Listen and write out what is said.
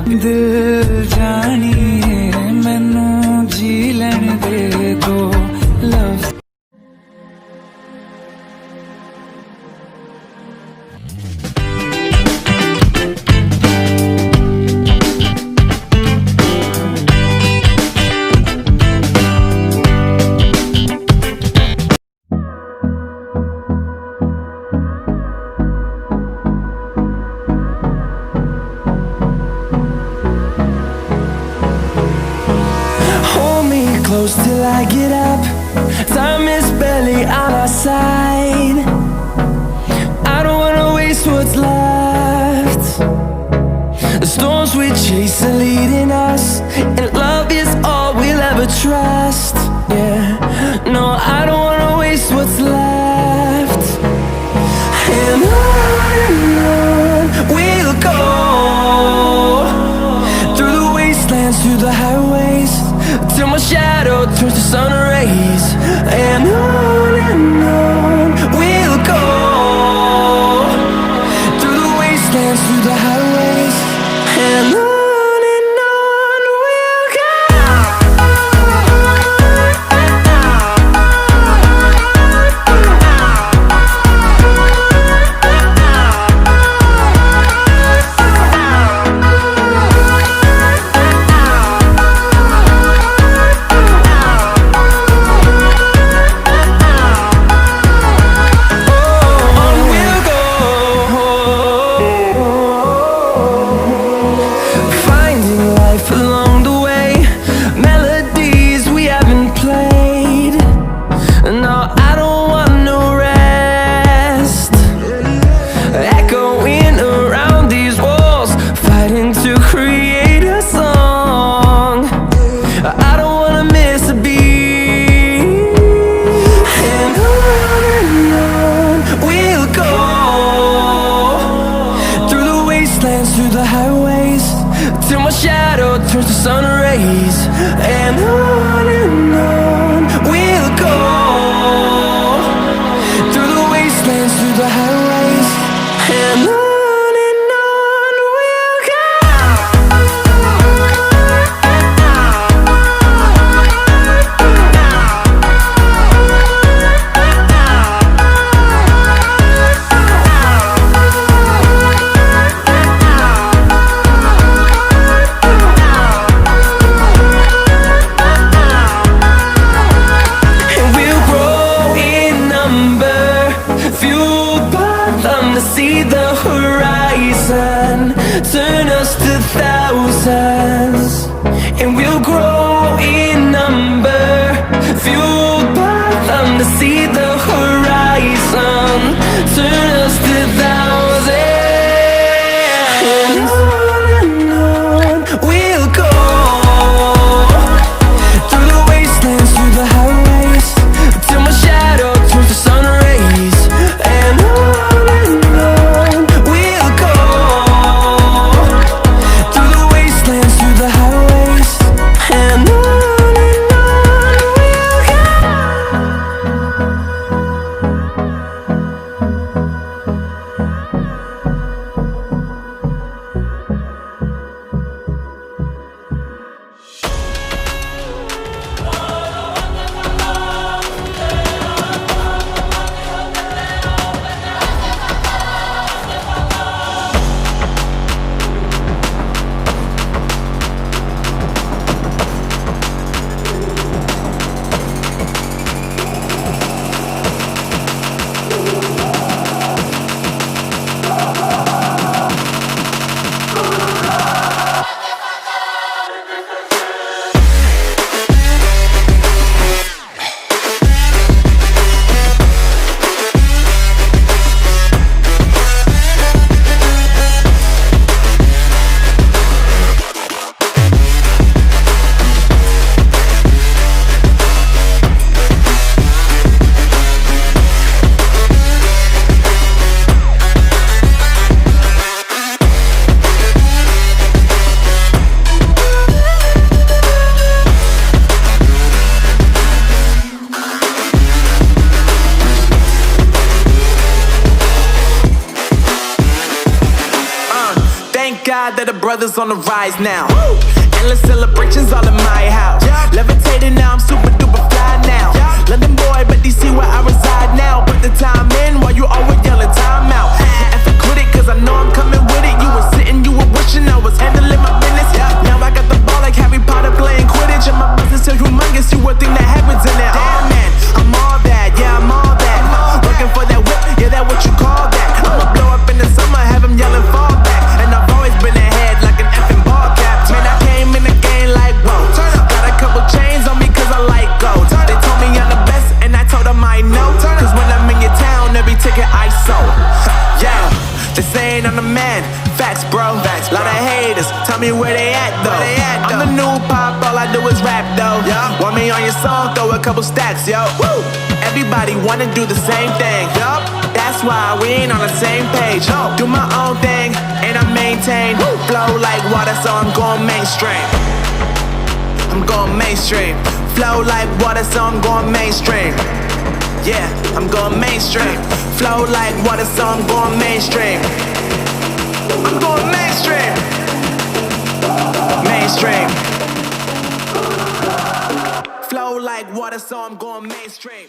दिल जानिए मैनू जी लैण दे दो love. Close till I get up. Time is barely on our side. I don't wanna waste what's left. The storms we chase are leading us, and love is all we'll ever trust. Yeah, no, I don't wanna waste what's left. And on we'll go, through the wastelands, through the highways, till my shadow turns to sun rays. And on we'll go, through the wastelands, through the highways. And on we'll go. Through the highways, till my shadow turns to sun rays. And on we'll go, through the wastelands, through the highways. And on we'll go. See the horizon, turn us to thousands, and we'll grow in number, fueled by them to see the horizon, turn us to thousands. And on we'll go, through the wastelands, through the highways, till my shadow turns to sun rays. And God that the brothers on the rise now. Woo! Endless celebrations all in my house. Levitating now, I'm super duper fly now. London boy, but DC where I reside now. Put the time in while you always yelling time out. And for quit it, cause I know I'm coming with it. You were sitting, you were wishing I was handling my business. Now I got the ball like Harry Potter playing Quidditch. And my business so humongous, you would think that happens in there. Damn man, I'm all that, yeah I'm all that. Working for that whip, yeah that what you call that. I'ma blow up in the summer, have them yelling fall back. And I've always been ahead like an effing ball cap. Man, I came in the game like whoa. Got a couple chains on me cause I like gold. They told me I'm the best and I told them I know. Cause when I'm in your town, every ticket I sold. Yeah, they saying I'm the man. Facts bro, lot of haters, tell me where they at though. I'm the new pop, all I do is rap though. Want me on your song, throw a couple stacks, yo. Woo! Everybody wanna do the same thing, yup. That's why we ain't on the same page. Do my own thing, and I maintain. Flow like water, so I'm going mainstream. I'm going mainstream. Flow like water, so I'm going mainstream. Yeah, I'm going mainstream. Flow like water, so I'm going mainstream. I'm going mainstream. Mainstream. Flow like water, so I'm going mainstream.